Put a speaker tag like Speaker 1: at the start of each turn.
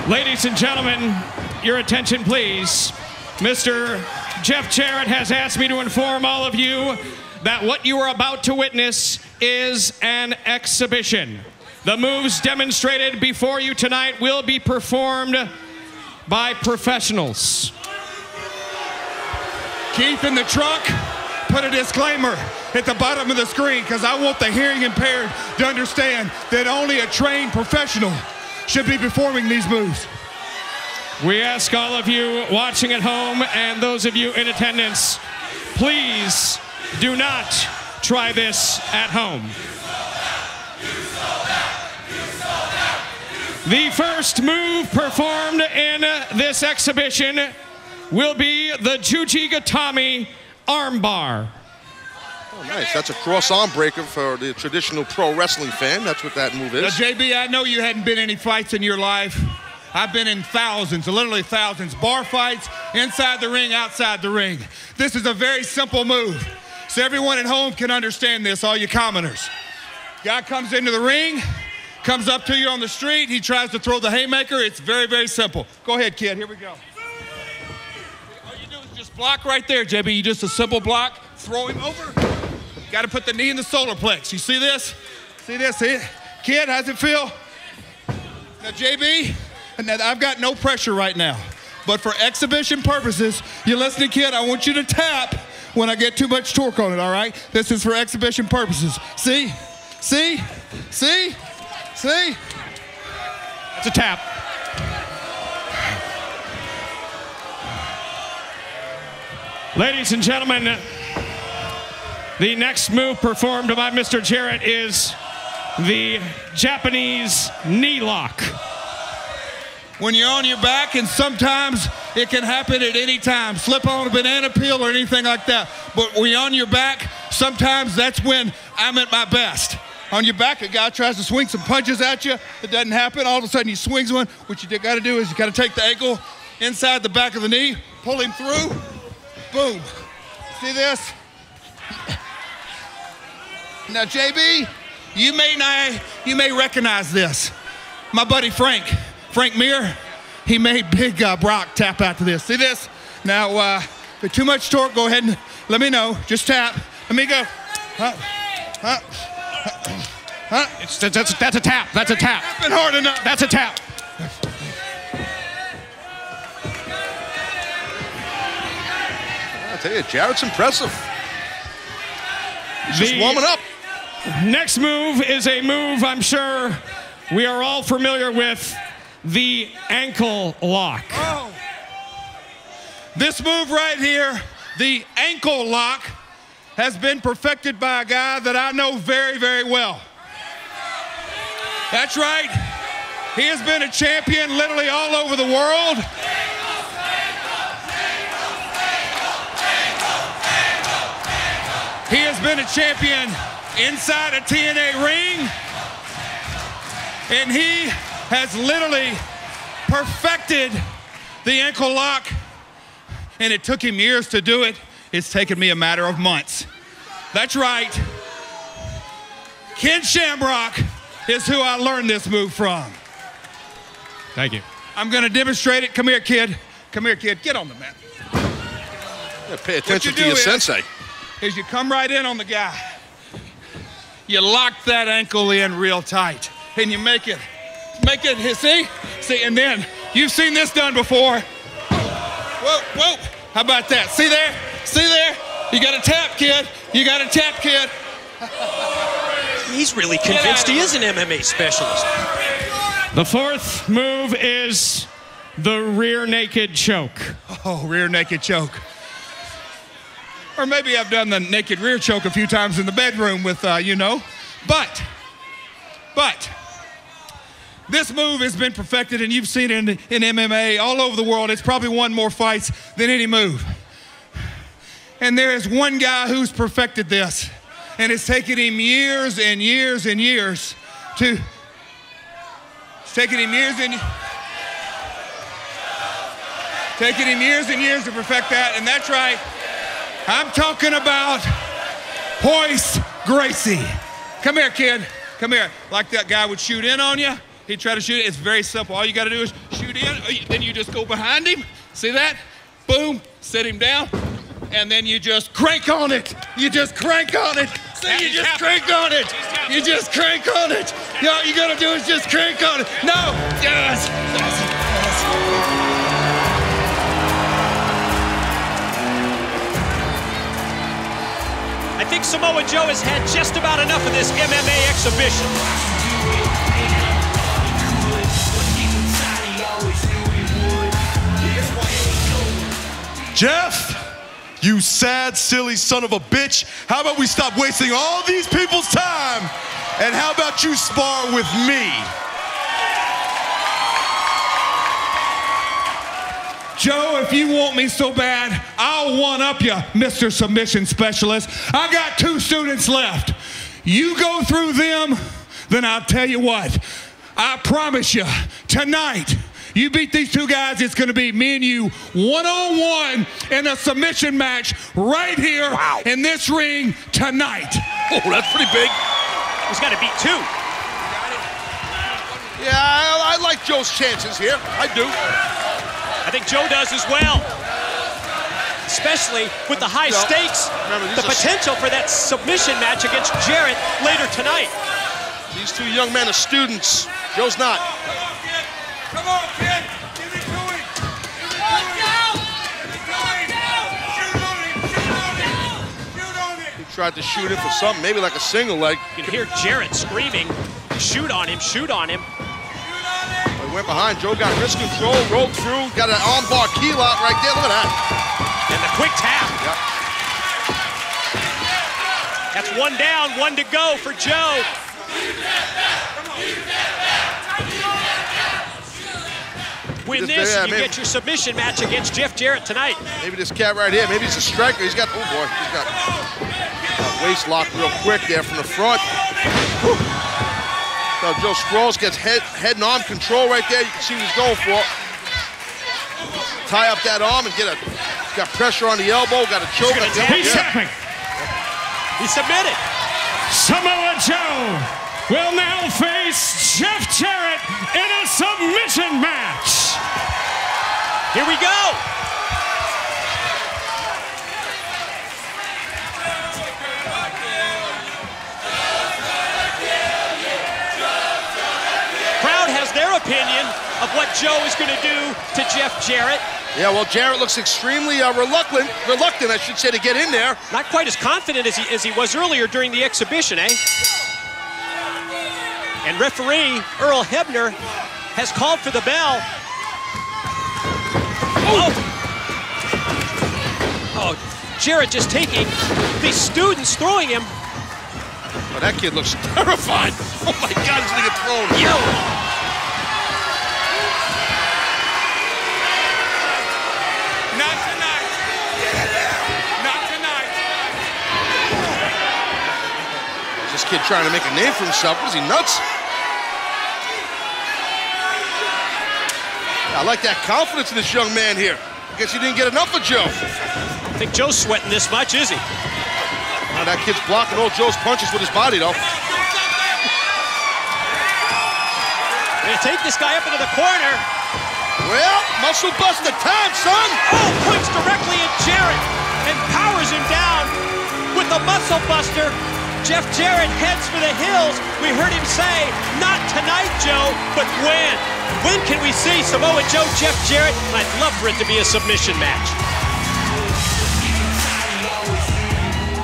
Speaker 1: Ladies and gentlemen, your attention please. Mr. Jeff Jarrett has asked me to inform all of you that what you are about to witness is an exhibition. The moves demonstrated before you tonight will be performed by professionals.
Speaker 2: Keith in the truck, put a disclaimer at the bottom of the screen because I want the hearing impaired to understand that only a trained professional should be performing these moves.
Speaker 1: We ask all of you watching at home and those of you in attendance, please do not try this at home. The first move performed in this exhibition will be the Juji Gatame Armbar.
Speaker 3: Oh, nice. That's a cross arm breaker for the traditional pro wrestling fan. That's what that move is.
Speaker 2: Now, JB, I know you hadn't been in any fights in your life. I've been in thousands, literally thousands. Bar fights, inside the ring, outside the ring. This is a very simple move. So everyone at home can understand this, all you commoners. Guy comes into the ring, comes up to you on the street, he tries to throw the haymaker. It's very, very simple. Go ahead, kid, here we go. All you do is just block right there, JB. You just a simple block, throw him over. Got to put the knee in the solar plex. You see this? See this? See it? Kid, how's it feel? Now, JB, I've got no pressure right now. But for exhibition purposes, you listening, kid, I want you to tap when I get too much torque on it, all right? This is for exhibition purposes. See? See? See? See?
Speaker 1: It's a tap. Ladies and gentlemen, the next move performed by Mr. Jarrett is the Japanese knee lock.
Speaker 2: When you're on your back, and sometimes it can happen at any time, slip on a banana peel or anything like that. But when you're on your back, sometimes that's when I'm at my best. On your back, a guy tries to swing some punches at you. It doesn't happen. All of a sudden, he swings one. What you got to do is you got to take the ankle inside the back of the knee, pull him through, boom. See this? Now, JB, you may recognize this. My buddy Frank Mir, he made Big Brock tap out to this. See this? Now, if too much torque, go ahead and let me know. Just tap. Let me go.
Speaker 1: That's a tap. That's a tap.
Speaker 2: Tapping hard enough.
Speaker 1: That's a tap.
Speaker 3: I tell you, Jarrett's impressive. He's just warming up.
Speaker 1: Next move is a move I'm sure we are all familiar with, the ankle lock.
Speaker 2: Oh. This move right here, the ankle lock, has been perfected by a guy that I know very, very well. That's right. He has been a champion literally all over the world. He has been a champion inside a TNA ring, and he has literally perfected the ankle lock, and it took him years to do it. It's taken me a matter of months. That's right. Ken Shamrock is who I learned this move from.
Speaker 1: Thank you.
Speaker 2: I'm going to demonstrate it. Come here, kid. Come here, kid. Get on the mat.
Speaker 3: Yeah, pay attention to your sensei.
Speaker 2: Is you come right in on the guy. You lock that ankle in real tight, and you make it, see, and then you've seen this done before. Whoa, whoa, how about that? See there, you got to tap, kid,
Speaker 4: He's really convinced he is an MMA specialist.
Speaker 1: The fourth move is the rear naked choke.
Speaker 2: Oh, rear naked choke. Or maybe I've done the naked rear choke a few times in the bedroom with, you know. But, this move has been perfected, and you've seen it in MMA all over the world. It's probably won more fights than any move. And there is one guy who's perfected this, and it's taken him years and years and years to, taking him years and years to perfect that, and that's right. I'm talking about Royce Gracie. Come here, kid. Come here. Like that guy would shoot in on you, He tried to shoot it. It's very simple. All you got to do is shoot in, then you just go behind him. See that? Boom, sit him down, and then you just crank on it. You just crank on it. See, you just crank on it. You just crank on it. All you got to do is just crank on it. No, yes.
Speaker 4: I think Samoa Joe has had just about enough of this MMA exhibition.
Speaker 5: Jeff, you sad, silly son of a bitch. How about we stop wasting all these people's time? And how about you spar with me?
Speaker 2: Joe, if you want me so bad, I'll one-up you, Mr. Submission Specialist. I got 2 students left. You go through them, then I'll tell you what. I promise you, tonight, you beat these 2 guys, it's gonna be me and you one-on-one in a submission match right here in this ring tonight.
Speaker 3: Oh, that's pretty big.
Speaker 4: He's got to beat 2.
Speaker 3: Yeah, I like Joe's chances here. I do.
Speaker 4: I think Joe does as well. Especially with the high stakes, the potential for that submission match against Jarrett later tonight.
Speaker 3: These 2 young men are students. Joe's not.
Speaker 2: Come on, kid. Give it to him. Give it to him. Shoot on him. Shoot on him.
Speaker 3: He tried to shoot it for something, maybe like a single leg.
Speaker 4: You can hear Jarrett screaming, shoot on him, shoot on him.
Speaker 3: He went behind. Joe got wrist control, rolled through, got an armbar key lock right there. Look at that.
Speaker 4: And the quick tap.
Speaker 3: Yep.
Speaker 4: That's 1 down, 1 to go for Joe. Win this, and you get your submission match against Jeff Jarrett tonight.
Speaker 3: Maybe this cat right here, maybe he's a striker. He's got, oh boy, he's got a waist lock real quick there from the front. Whew. Now Joe Sproles gets head and arm control right there. You can see what he's going for. Tie up that arm and got pressure on the elbow, got a choke.
Speaker 1: He's tapping.
Speaker 4: He submitted.
Speaker 1: Samoa Joe will now face Jeff Jarrett in a submission match.
Speaker 4: Here we go. Crowd has their opinion of what Joe is going to do to Jeff Jarrett.
Speaker 3: Yeah, well, Jarrett looks extremely reluctant, I should say, to get in there.
Speaker 4: Not quite as confident as he was earlier during the exhibition, eh? And referee Earl Hebner has called for the bell. Oh, Jarrett just taking these students, throwing him.
Speaker 3: Oh, that kid looks terrified. Oh my God, he's gonna get thrown.
Speaker 4: Yo.
Speaker 2: Not tonight. Not tonight.
Speaker 3: Is this kid trying to make a name for himself? Was he nuts? I like that confidence in this young man here. I guess he didn't get enough of Joe.
Speaker 4: I think Joe's sweating this much, is he?
Speaker 3: Now that kid's blocking all Joe's punches with his body, though.
Speaker 4: They're gonna take this guy up into the corner.
Speaker 3: Well, muscle buster time, son.
Speaker 4: Oh, points directly at Jarrett and powers him down with a muscle buster. Jeff Jarrett heads for the hills. We heard him say, not tonight, Joe, but when? When can we see Samoa Joe, Jeff Jarrett? I'd love for it to be a submission match.